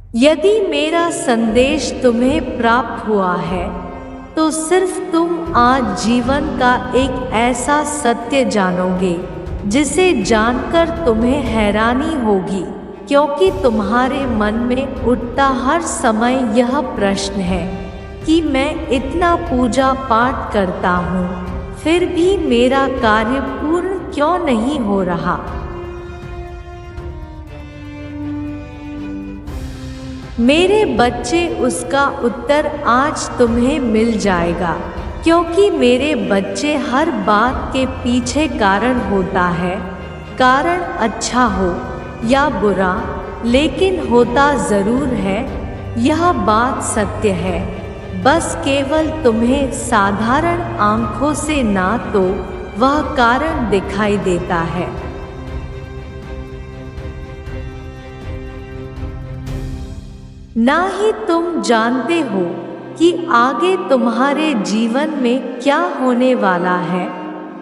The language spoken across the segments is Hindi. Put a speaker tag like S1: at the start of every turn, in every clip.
S1: यदि मेरा संदेश तुम्हें प्राप्त हुआ है तो सिर्फ तुम आज जीवन का एक ऐसा सत्य जानोगे जिसे जानकर तुम्हें हैरानी होगी, क्योंकि तुम्हारे मन में उठता हर समय यह प्रश्न है कि मैं इतना पूजा पाठ करता हूँ, फिर भी मेरा कार्य पूर्ण क्यों नहीं हो रहा। मेरे बच्चे, उसका उत्तर आज तुम्हें मिल जाएगा, क्योंकि मेरे बच्चे, हर बात के पीछे कारण होता है। कारण अच्छा हो या बुरा, लेकिन होता ज़रूर है, यह बात सत्य है। बस केवल तुम्हें साधारण आंखों से ना तो वह कारण दिखाई देता है। ना ही तुम जानते हो कि आगे तुम्हारे जीवन में क्या होने वाला है।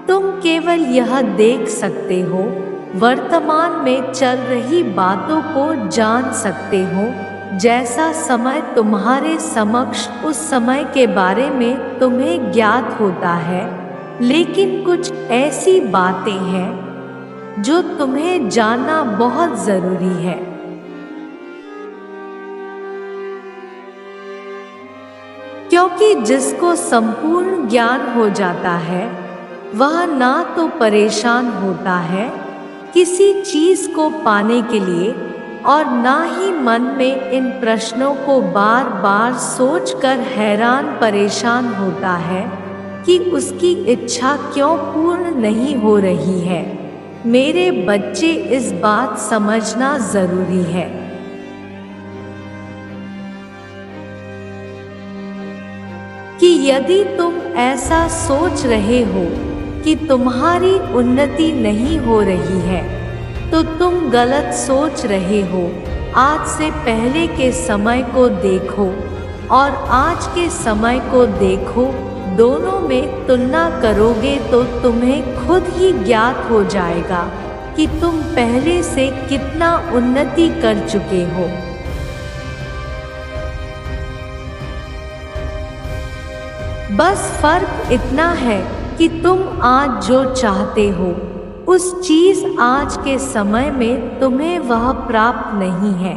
S1: तुम केवल यह देख सकते हो, वर्तमान में चल रही बातों को जान सकते हो। जैसा समय तुम्हारे समक्ष, उस समय के बारे में तुम्हें ज्ञात होता है, लेकिन कुछ ऐसी बातें हैं जो तुम्हें जानना बहुत ज़रूरी है। क्योंकि जिसको संपूर्ण ज्ञान हो जाता है वह ना तो परेशान होता है किसी चीज़ को पाने के लिए, और ना ही मन में इन प्रश्नों को बार बार सोचकर हैरान परेशान होता है कि उसकी इच्छा क्यों पूर्ण नहीं हो रही है। मेरे बच्चे, इस बात समझना ज़रूरी है कि यदि तुम ऐसा सोच रहे हो कि तुम्हारी उन्नति नहीं हो रही है तो तुम गलत सोच रहे हो। आज से पहले के समय को देखो और आज के समय को देखो, दोनों में तुलना करोगे तो तुम्हें खुद ही ज्ञात हो जाएगा कि तुम पहले से कितना उन्नति कर चुके हो। बस फर्क इतना है कि तुम आज जो चाहते हो उस चीज़ आज के समय में तुम्हें वह प्राप्त नहीं है।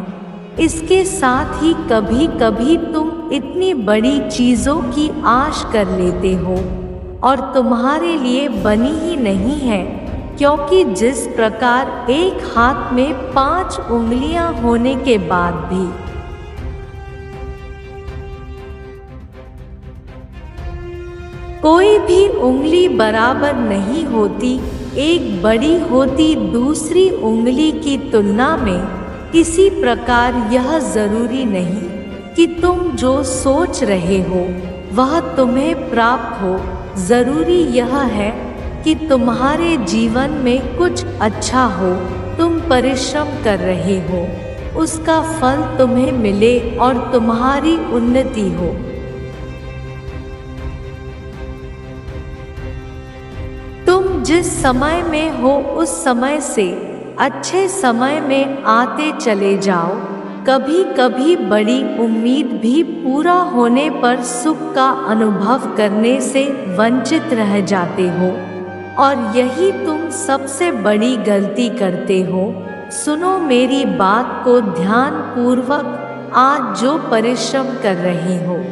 S1: इसके साथ ही कभी कभी तुम इतनी बड़ी चीज़ों की आश कर लेते हो और तुम्हारे लिए बनी ही नहीं है, क्योंकि जिस प्रकार एक हाथ में 5 उंगलियां होने के बाद भी कोई भी उंगली बराबर नहीं होती, एक बड़ी होती दूसरी उंगली की तुलना में, इसी प्रकार यह ज़रूरी नहीं कि तुम जो सोच रहे हो वह तुम्हें प्राप्त हो। ज़रूरी यह है कि तुम्हारे जीवन में कुछ अच्छा हो, तुम परिश्रम कर रहे हो, उसका फल तुम्हें मिले और तुम्हारी उन्नति हो। तुम जिस समय में हो उस समय से अच्छे समय में आते चले जाओ। कभी कभी बड़ी उम्मीद भी पूरा होने पर सुख का अनुभव करने से वंचित रह जाते हो, और यही तुम सबसे बड़ी गलती करते हो। सुनो मेरी बात को ध्यान पूर्वक, आज जो परिश्रम कर रहे हो,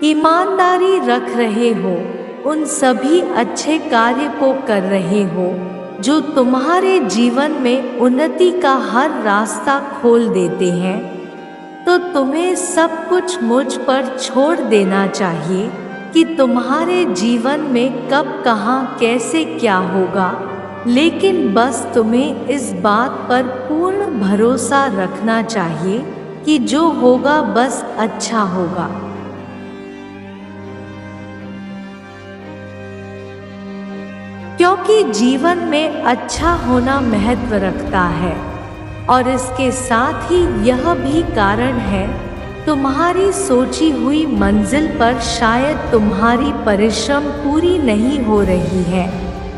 S1: ईमानदारी रख रहे हो, उन सभी अच्छे कार्य को कर रहे हो जो तुम्हारे जीवन में उन्नति का हर रास्ता खोल देते हैं, तो तुम्हें सब कुछ मुझ पर छोड़ देना चाहिए कि तुम्हारे जीवन में कब, कहाँ, कैसे, क्या होगा। लेकिन बस तुम्हें इस बात पर पूर्ण भरोसा रखना चाहिए कि जो होगा बस अच्छा होगा। क्योंकि जीवन में अच्छा होना महत्व रखता है, और इसके साथ ही यह भी कारण है तुम्हारी सोची हुई मंजिल पर शायद तुम्हारी परिश्रम पूरी नहीं हो रही है।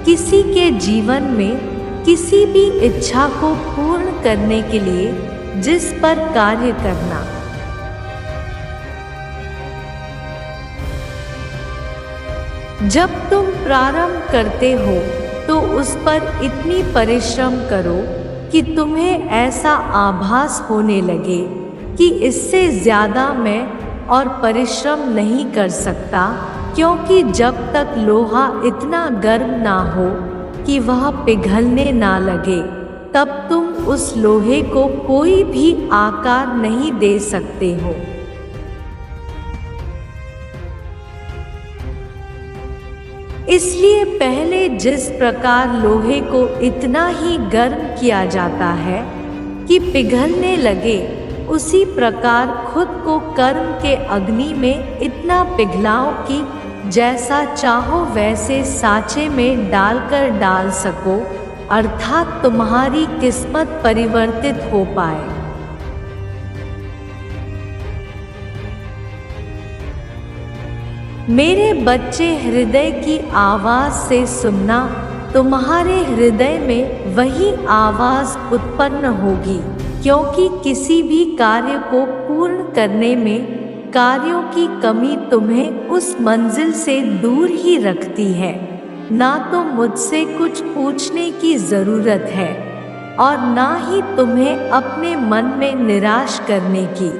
S1: किसी के जीवन में किसी भी इच्छा को पूर्ण करने के लिए जिस पर कार्य करना। जब तुम प्रारंभ करते हो तो उस पर इतनी परिश्रम करो कि तुम्हें ऐसा आभास होने लगे कि इससे ज़्यादा मैं और परिश्रम नहीं कर सकता, क्योंकि जब तक लोहा इतना गर्म ना हो कि वह पिघलने ना लगे, तब तुम उस लोहे को कोई भी आकार नहीं दे सकते हो। इसलिए पहले जिस प्रकार लोहे को इतना ही गर्म किया जाता है कि पिघलने लगे, उसी प्रकार खुद को कर्म के अग्नि में इतना पिघलाओ कि जैसा चाहो वैसे सांचे में डालकर डाल सको, अर्थात तुम्हारी किस्मत परिवर्तित हो पाए। मेरे बच्चे, हृदय की आवाज़ से सुनना, तुम्हारे हृदय में वही आवाज़ उत्पन्न होगी, क्योंकि किसी भी कार्य को पूर्ण करने में कार्यों की कमी तुम्हें उस मंजिल से दूर ही रखती है। ना तो मुझसे कुछ पूछने की ज़रूरत है और ना ही तुम्हें अपने मन में निराश करने की।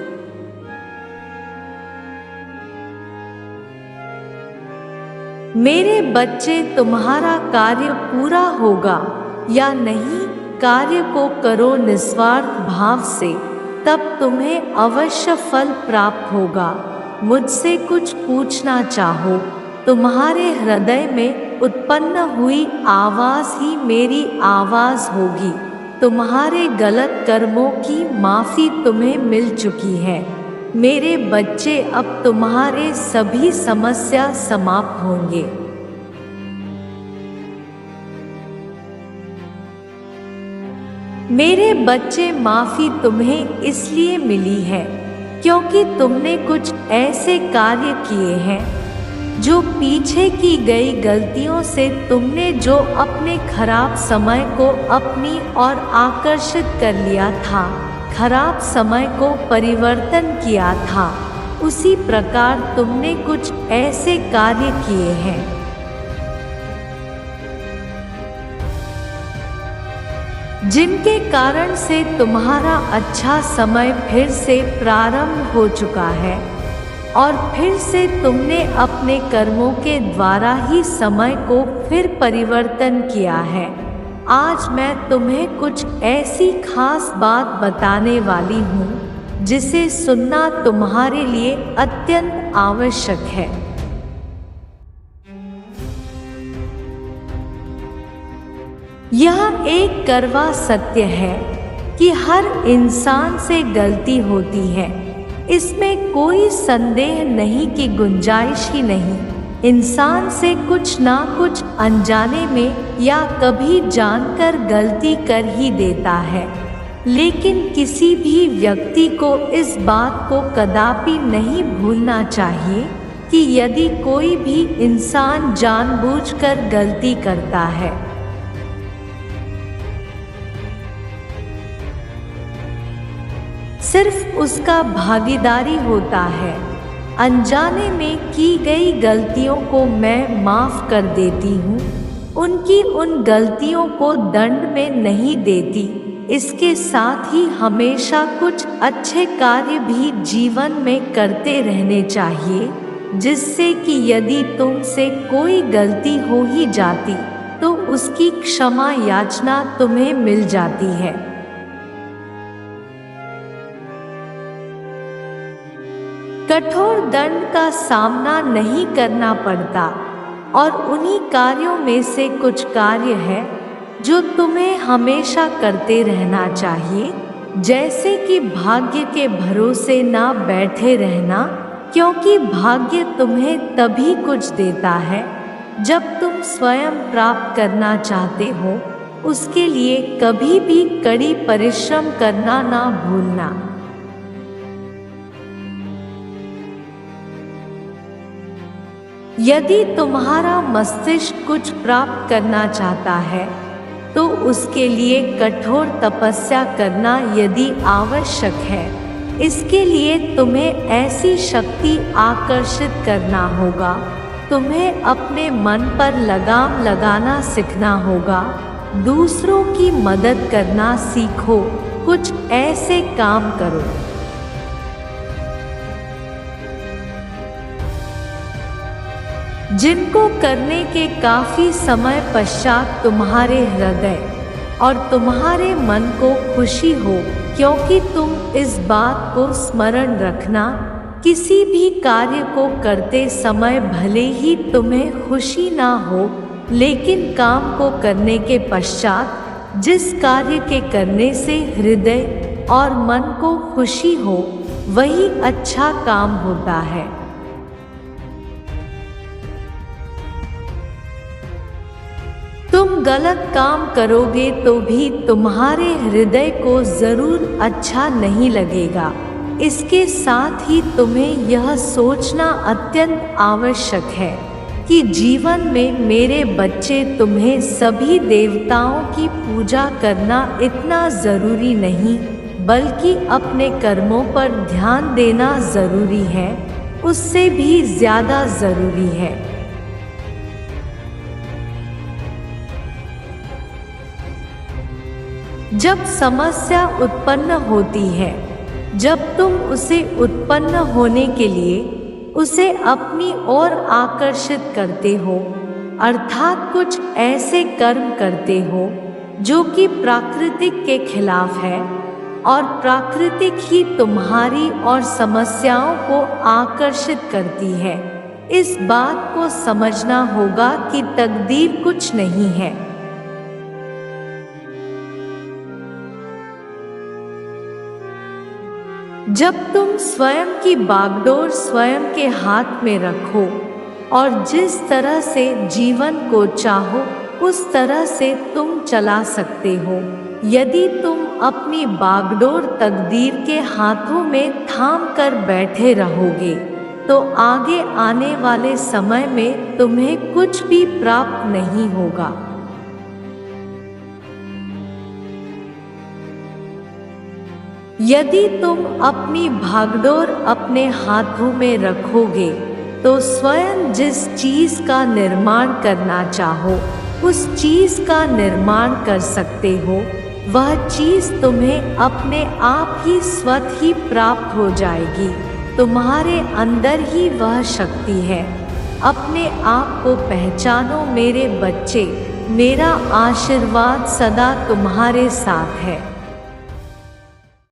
S1: मेरे बच्चे, तुम्हारा कार्य पूरा होगा या नहीं, कार्य को करो निस्वार्थ भाव से, तब तुम्हें अवश्य फल प्राप्त होगा। मुझसे कुछ पूछना चाहो, तुम्हारे हृदय में उत्पन्न हुई आवाज़ ही मेरी आवाज़ होगी। तुम्हारे गलत कर्मों की माफ़ी तुम्हें मिल चुकी है। मेरे बच्चे, अब तुम्हारे सभी समस्या समाप्त होंगे। मेरे बच्चे, माफ़ी तुम्हें इसलिए मिली है क्योंकि तुमने कुछ ऐसे कार्य किए हैं जो पीछे की गई गलतियों से तुमने जो अपने खराब समय को अपनी ओर आकर्षित कर लिया था, खराब समय को परिवर्तन किया था, उसी प्रकार तुमने कुछ ऐसे कार्य किए हैं जिनके कारण से तुम्हारा अच्छा समय फिर से प्रारंभ हो चुका है और फिर से तुमने अपने कर्मों के द्वारा ही समय को फिर परिवर्तन किया है। आज मैं तुम्हें कुछ ऐसी खास बात बताने वाली हूँ जिसे सुनना तुम्हारे लिए अत्यंत आवश्यक है। यह एक कड़वा सत्य है कि हर इंसान से गलती होती है, इसमें कोई संदेह नहीं की गुंजाइश ही नहीं। इंसान से कुछ ना कुछ अनजाने में या कभी जानकर गलती कर ही देता है, लेकिन किसी भी व्यक्ति को इस बात को कदापि नहीं भूलना चाहिए कि यदि कोई भी इंसान जानबूझकर गलती करता है, सिर्फ उसका भागीदारी होता है। अनजाने में की गई गलतियों को मैं माफ़ कर देती हूँ, उनकी उन गलतियों को दंड में नहीं देती। इसके साथ ही हमेशा कुछ अच्छे कार्य भी जीवन में करते रहने चाहिए, जिससे कि यदि तुमसे कोई गलती हो ही जाती तो उसकी क्षमा याचना तुम्हें मिल जाती है। कठोर दंड का सामना नहीं करना पड़ता और उन्हीं कार्यों में से कुछ कार्य है जो तुम्हें हमेशा करते रहना चाहिए, जैसे कि भाग्य के भरोसे ना बैठे रहना, क्योंकि भाग्य तुम्हें तभी कुछ देता है जब तुम स्वयं प्राप्त करना चाहते हो। उसके लिए कभी भी कड़ी परिश्रम करना ना भूलना। यदि तुम्हारा मस्तिष्क कुछ प्राप्त करना चाहता है तो उसके लिए कठोर तपस्या करना यदि आवश्यक है। इसके लिए तुम्हें ऐसी शक्ति आकर्षित करना होगा। तुम्हें अपने मन पर लगाम लगाना सीखना होगा। दूसरों की मदद करना सीखो। कुछ ऐसे काम करो जिनको करने के काफी समय पश्चात तुम्हारे हृदय और तुम्हारे मन को खुशी हो, क्योंकि तुम इस बात को स्मरण रखना, किसी भी कार्य को करते समय भले ही तुम्हें खुशी ना हो, लेकिन काम को करने के पश्चात जिस कार्य के करने से हृदय और मन को खुशी हो, वही अच्छा काम होता है। तुम गलत काम करोगे तो भी तुम्हारे हृदय को जरूर अच्छा नहीं लगेगा। इसके साथ ही तुम्हें यह सोचना अत्यंत आवश्यक है कि जीवन में मेरे बच्चे, तुम्हें सभी देवताओं की पूजा करना इतना जरूरी नहीं, बल्कि अपने कर्मों पर ध्यान देना जरूरी है, उससे भी ज्यादा जरूरी है। जब समस्या उत्पन्न होती है, जब तुम उसे उत्पन्न होने के लिए उसे अपनी ओर आकर्षित करते हो, अर्थात कुछ ऐसे कर्म करते हो जो कि प्राकृतिक के खिलाफ है, और प्राकृतिक ही तुम्हारी और समस्याओं को आकर्षित करती है, इस बात को समझना होगा कि तकदीर कुछ नहीं है। जब तुम स्वयं की बागडोर स्वयं के हाथ में रखो और जिस तरह से जीवन को चाहो उस तरह से तुम चला सकते हो, यदि तुम अपनी बागडोर तकदीर के हाथों में थाम कर बैठे रहोगे, तो आगे आने वाले समय में तुम्हें कुछ भी प्राप्त नहीं होगा। यदि तुम अपनी भागडोर अपने हाथों में रखोगे, तो स्वयं जिस चीज का निर्माण करना चाहो उस चीज का निर्माण कर सकते हो। वह चीज तुम्हें अपने आप ही स्वतः ही प्राप्त हो जाएगी। तुम्हारे अंदर ही वह शक्ति है। अपने आप को पहचानो मेरे बच्चे, मेरा आशीर्वाद सदा तुम्हारे साथ है।